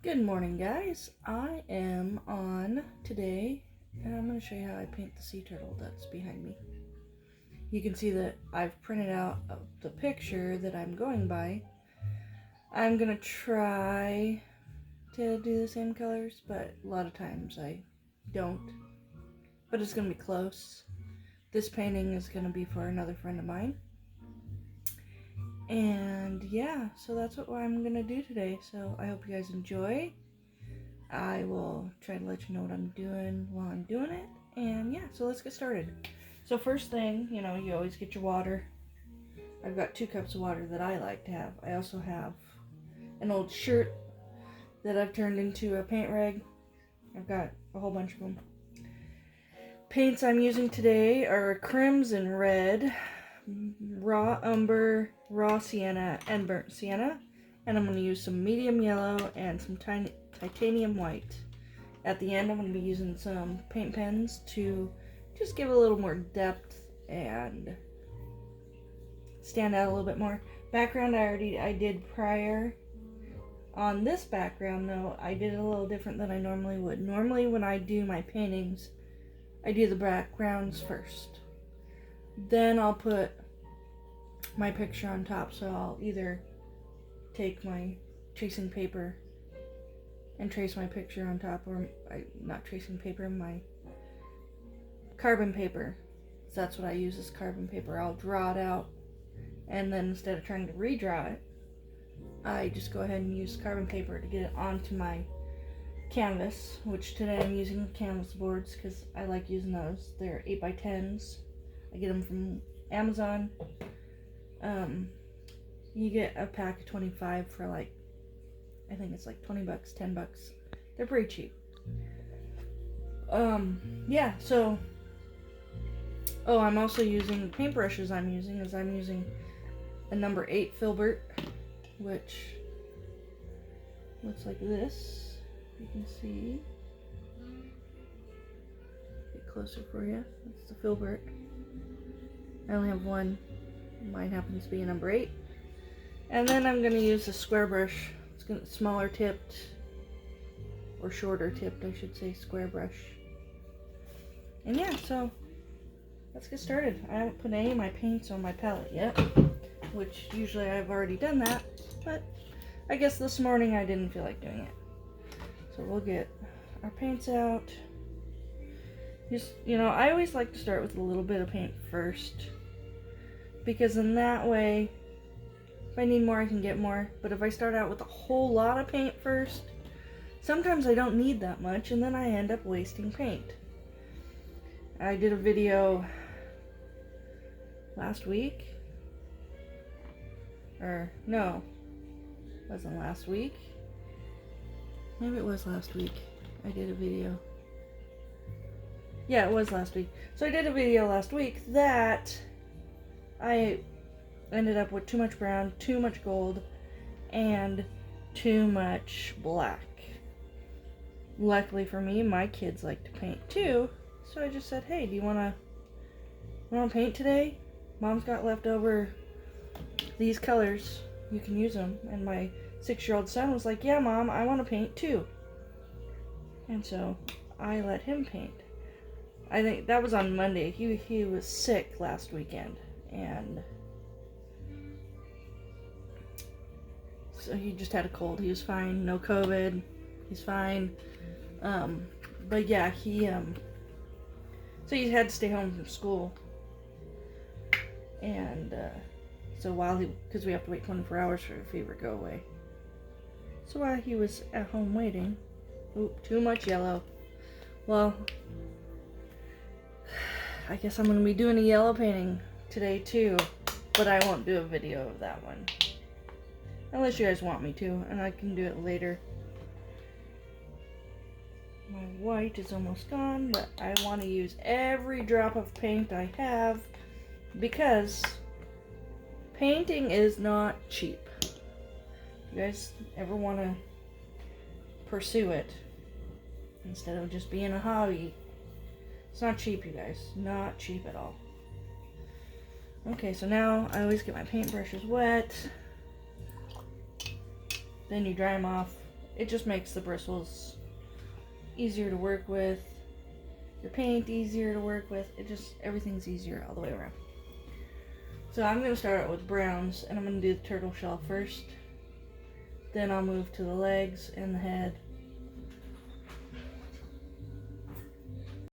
Good morning, guys. I am on today, and I'm going to show you how I paint the sea turtle that's behind me. You can see that I've printed out the picture that I'm going by. I'm going to try to do the same colors, but a lot of times I don't. But it's going to be close. This painting is going to be for another friend of mine. And yeah, so that's what I'm going to do today. So I hope you guys enjoy. I will try to let you know what I'm doing while I'm doing it. And yeah, so let's get started. So first thing, you always get your water. I've got 2 cups of water that I like to have. I also have an old shirt that I've turned into a paint rag. I've got a whole bunch of them. Paints I'm using today are Crimson Red, Raw Umber, Raw Sienna, and Burnt Sienna. And I'm going to use some medium yellow and some titanium white. At the end, I'm going to be using some paint pens to just give it a little more depth and stand out a little bit more. Background I did prior. On this background, though, I did it a little different than I normally would. Normally, when I do my paintings, I do the backgrounds first. Then I'll put my picture on top, so I'll either take my tracing paper and trace my picture on top, or not tracing paper, my carbon paper. So that's what I use, is carbon paper. I'll draw it out, and then instead of trying to redraw it, I just go ahead and use carbon paper to get it onto my canvas, which today I'm using canvas boards because I like using those. They're 8x10s. I get them from Amazon. You get a pack of 25 for I think it's like 20 bucks, 10 bucks. They're pretty cheap. Yeah, so, I'm also using paintbrushes. I'm using a number 8 Filbert, which looks like this. You can see. Get closer for you. That's the Filbert. I only have one. Mine happens to be a number 8. And then I'm going to use a square brush. It's going to smaller tipped, or shorter tipped, I should say, square brush. And yeah, so let's get started. I haven't put any of my paints on my palette yet, which usually I've already done that, but I guess this morning I didn't feel like doing it. So we'll get our paints out. Just, I always like to start with a little bit of paint first, because in that way, if I need more, I can get more. But if I start out with a whole lot of paint first, sometimes I don't need that much, and then I end up wasting paint. I did a video last week. Or, no, it wasn't last week. Maybe it was last week. I did a video. Yeah, it was last week. So I did a video last week that I ended up with too much brown, too much gold, and too much black. Luckily for me, my kids like to paint too, so I just said, hey, do you want to paint today? Mom's got leftover these colors, you can use them. And my 6-year-old son was like, yeah, Mom, I want to paint too. And so I let him paint. I think that was on Monday. He was sick last weekend, and so he just had a cold. He was fine, no COVID. He's fine. But yeah, so he had to stay home from school. And so because we have to wait 24 hours for the fever to go away. So while he was at home waiting, too much yellow. Well, I guess I'm going to be doing a yellow painting today too, but I won't do a video of that one. Unless you guys want me to, and I can do it later. My white is almost gone, but I want to use every drop of paint I have, because painting is not cheap. If you guys ever want to pursue it, instead of just being a hobby, it's not cheap, you guys. Not cheap at all. Okay, so now I always get my paintbrushes wet. Then you dry them off It just makes the bristles easier to work with, your paint easier to work with. Everything's easier all the way around. So I'm going to start out with browns, and I'm going to do the turtle shell first. Then I'll move to the legs and the head,